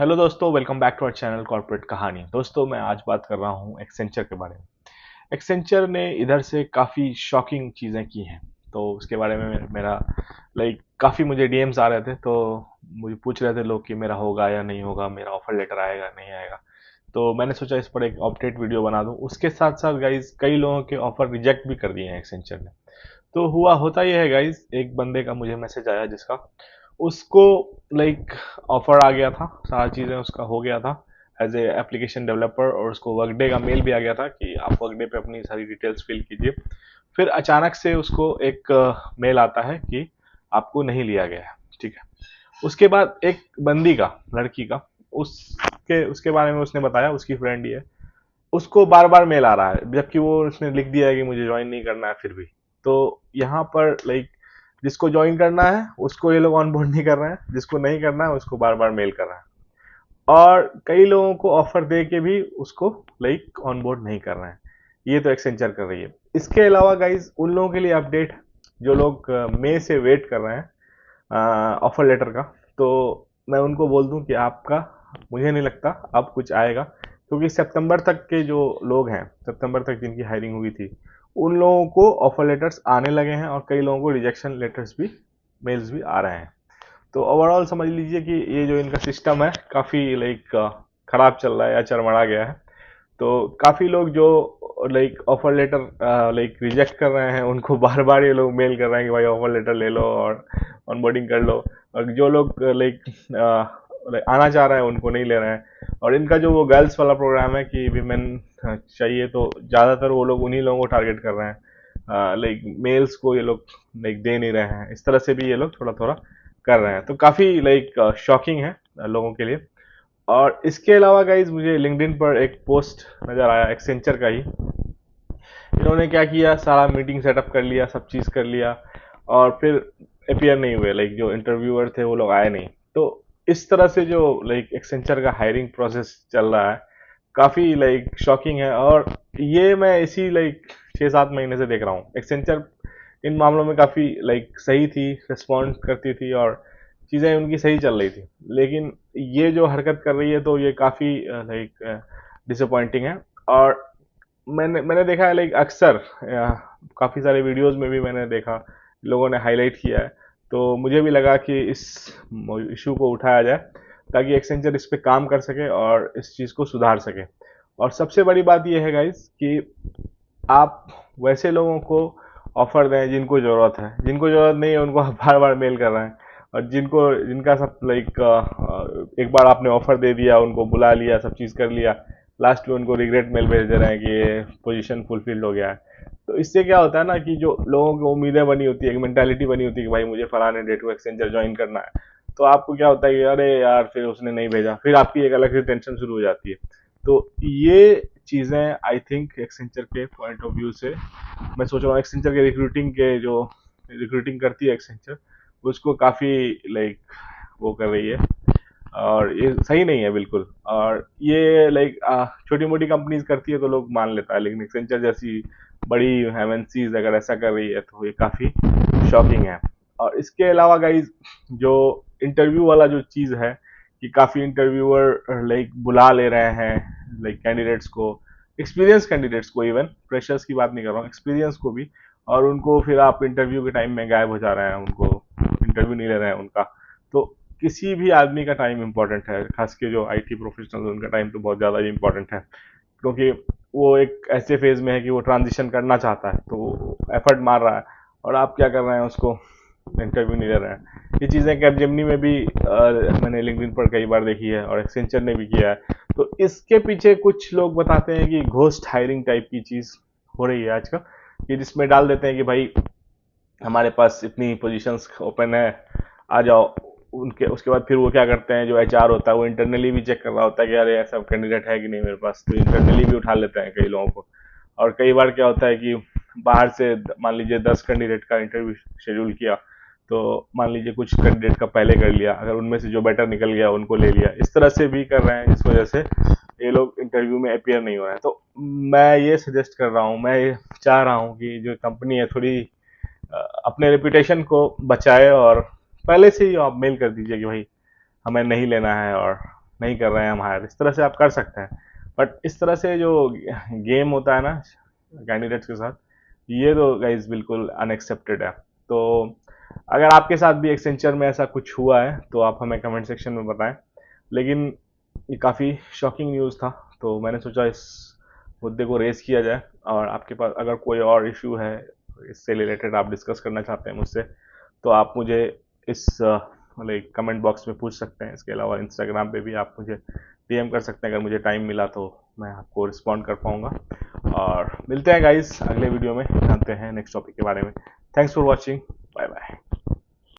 Hello दोस्तों, welcome back to our channel corporate Kahani. दोस्तों, मैं आज बात कर रहा हूँ एक्सेंचर के बारे में। एक्सेंचर ने इधर से काफ़ी शॉकिंग चीज़ें की हैं। तो उसके बारे में मेरा काफ़ी मुझे डीएम्स आ रहे थे। तो मुझे पूछ रहे थे लोग कि मेरा होगा या नहीं होगा, मेरा ऑफर लेटर आएगा नहीं आएगा। तो मैंने सोचा इस पर एक अपडेट वीडियो बना दूं। उसके साथ साथ गाइज कई लोगों के ऑफर रिजेक्ट भी कर दिए हैं एक्सेंचर ने। तो होता ये है गाइज, एक बंदे का मुझे मैसेज आया जिसका उसको ऑफर आ गया था, सारी चीज़ें उसका हो गया था एज ए एप्लीकेशन डेवलपर, और उसको वर्कडे का मेल भी आ गया था कि आप वर्कडे पे अपनी सारी डिटेल्स फिल कीजिए। फिर अचानक से उसको एक मेल आता है कि आपको नहीं लिया गया है। ठीक है। उसके बाद एक बंदी का, लड़की का, उसके उसके बारे में उसने बताया, उसकी फ्रेंड ही है। उसको बार बार मेल आ रहा है, जबकि वो उसने लिख दिया है कि मुझे ज्वाइन नहीं करना है फिर भी। तो यहाँ पर जिसको ज्वाइन करना है उसको ये लोग ऑन बोर्ड नहीं कर रहे हैं, जिसको नहीं करना है उसको बार बार मेल कर रहे हैं। और कई लोगों को ऑफर दे के भी उसको ऑन बोर्ड नहीं कर रहे हैं। ये तो एक्सेंचर कर रही है। इसके अलावा गाइज उन लोगों के लिए अपडेट जो लोग मई से वेट कर रहे हैं ऑफर लेटर का। तो मैं उनको बोल दूं कि आपका, मुझे नहीं लगता अब कुछ आएगा, क्योंकि सितंबर तक के जो लोग हैं, सितंबर तक जिनकी हायरिंग हुई थी, उन लोगों को ऑफर लेटर्स आने लगे हैं और कई लोगों को रिजेक्शन लेटर्स भी, मेल्स भी आ रहे हैं। तो ओवरऑल समझ लीजिए कि ये जो इनका सिस्टम है काफ़ी खराब चल रहा है या चरमरा गया है। तो काफ़ी लोग जो ऑफर लेटर रिजेक्ट कर रहे हैं, उनको बार बार ये लोग मेल कर रहे हैं कि भाई ऑफर लेटर ले लो और ऑनबोर्डिंग कर लो। और जो लोग आना चाह रहे हैं उनको नहीं ले रहे हैं। और इनका जो वो गर्ल्स वाला प्रोग्राम है कि विमेन चाहिए, तो ज़्यादातर वो लोग उन्हीं लोगों को टारगेट कर रहे हैं। मेल्स को ये लोग दे नहीं रहे हैं। इस तरह से भी ये लोग थोड़ा थोड़ा कर रहे हैं। तो काफ़ी शॉकिंग है लोगों के लिए। और इसके अलावा गाइज मुझे लिंक्डइन पर एक पोस्ट नज़र आया एक्सेंचर का ही। इन्होंने क्या किया, सारा मीटिंग सेटअप कर लिया, सब चीज़ कर लिया, और फिर अपियर नहीं हुए। जो इंटरव्यूअर थे वो लोग आए नहीं। तो इस तरह से जो एक्सेंचर का हायरिंग प्रोसेस चल रहा है, काफ़ी शॉकिंग है। और ये मैं इसी 6-7 महीने से देख रहा हूँ। एक्सेंचर इन मामलों में काफ़ी सही थी, रिस्पॉन्ड करती थी और चीज़ें उनकी सही चल रही थी। लेकिन ये जो हरकत कर रही है, तो ये काफ़ी डिसअपॉइंटिंग है। और मैंने देखा है अक्सर काफ़ी सारे वीडियोस में भी मैंने देखा, लोगों ने हाईलाइट किया है। तो मुझे भी लगा कि इस इशू को उठाया जाए, ताकि एक्सेंचर इस पे काम कर सके और इस चीज़ को सुधार सके। और सबसे बड़ी बात यह है गाइस कि आप वैसे लोगों को ऑफर दें जिनको ज़रूरत है। जिनको ज़रूरत नहीं है उनको आप बार बार मेल कर रहे हैं। और जिनका सब एक बार आपने ऑफर दे दिया, उनको बुला लिया, सब चीज़ कर लिया, लास्ट में उनको रिग्रेट मेल भेज दे रहे हैं कि ये पोजीशन फुलफिल्ड हो गया है। तो इससे क्या होता है ना, कि जो लोगों की उम्मीदें बनी होती है, एक मेंटालिटी बनी होती है कि भाई मुझे फलाने डेट को एक्सचेंजर ज्वाइन करना है। तो आपको क्या होता है कि अरे यार, फिर उसने नहीं भेजा, फिर आपकी एक अलग से टेंशन शुरू हो जाती है। तो ये चीज़ें आई थिंक एक्सेंचर के पॉइंट ऑफ व्यू से, मैं सोच रहा हूँ एक्सेंचर के रिक्रूटिंग के जो रिक्रूटिंग करती है एक्सेंचर, उसको काफ़ी वो कर रही है। और ये सही नहीं है बिल्कुल। और ये छोटी मोटी कंपनीज करती है तो लोग मान लेता है, लेकिन एक्सेंचर जैसी बड़ी एमएनसीज अगर ऐसा कर रही है तो ये काफ़ी शॉकिंग है। और इसके अलावा गाइज, जो इंटरव्यू वाला जो चीज़ है, कि काफ़ी इंटरव्यूअर बुला ले रहे हैं कैंडिडेट्स को, एक्सपीरियंस कैंडिडेट्स को, इवन फ्रेशर्स की बात नहीं कर रहा हूँ, एक्सपीरियंस को भी। और उनको फिर आप इंटरव्यू के टाइम में गायब हो जा रहे हैं, उनको इंटरव्यू नहीं ले रहे हैं उनका। तो किसी भी आदमी का टाइम इंपॉर्टेंट है, खास के जो आईटी प्रोफेशनल, उनका टाइम तो बहुत ज़्यादा ही इंपॉर्टेंट है। क्योंकि वो एक ऐसे फेज में है कि वो ट्रांजिशन करना चाहता है, तो वो एफर्ट मार रहा है। और आप क्या कर रहे हैं, उसको इंटरव्यू नहीं ले रहे हैं। ये चीज़ें कैपजेमिनी में भी मैंने लिंक्डइन पर कई बार देखी है, और एक्सेंचर ने भी किया है। तो इसके पीछे कुछ लोग बताते हैं कि घोस्ट हायरिंग टाइप की चीज़ हो रही है आजकल, कि जिसमें डाल देते हैं कि भाई हमारे पास इतनी पोजीशंस ओपन है, आ जाओ। उनके उसके बाद फिर वो क्या करते हैं, जो एचआर होता है वो इंटरनली भी चेक कर रहा होता है कि अरे ऐसा कैंडिडेट है कि नहीं मेरे पास, तो इंटरनली भी उठा लेते हैं कई लोगों को। और कई बार क्या होता है कि बाहर से मान लीजिए 10 कैंडिडेट का इंटरव्यू शेड्यूल किया, तो मान लीजिए कुछ कैंडिडेट का पहले कर लिया, अगर उनमें से जो बेटर निकल गया उनको ले लिया। इस तरह से भी कर रहे हैं, जिस वजह से ये लोग इंटरव्यू में अपियर नहीं हो रहे हैं। तो मैं ये सजेस्ट कर रहा हूँ, मैं ये चाह रहा हूँ कि जो कंपनी है थोड़ी अपने रेपुटेशन को बचाए, और पहले से ही आप मेल कर दीजिए कि भाई हमें नहीं लेना है, और नहीं कर रहे हैं हम हायर, इस तरह से आप कर सकते हैं। बट इस तरह से जो गेम होता है ना कैंडिडेट्स के साथ, ये तो गाइज बिल्कुल अनएक्सेप्टेड है। तो अगर आपके साथ भी एक्सेंचर में ऐसा कुछ हुआ है तो आप हमें कमेंट सेक्शन में बताएं। लेकिन ये काफ़ी शॉकिंग न्यूज़ था, तो मैंने सोचा इस मुद्दे को रेज किया जाए। और आपके पास अगर कोई और इशू है इससे रिलेटेड आप डिस्कस करना चाहते हैं मुझसे, तो आप मुझे इस लाइक कमेंट बॉक्स में पूछ सकते हैं। इसके अलावा इंस्टाग्राम पे भी आप मुझे डीएम कर सकते हैं, अगर मुझे टाइम मिला तो मैं आपको रिस्पॉन्ड कर पाऊंगा। और मिलते हैं गाइस अगले वीडियो में, जानते हैं नेक्स्ट टॉपिक के बारे में। Thanks for watching, bye bye.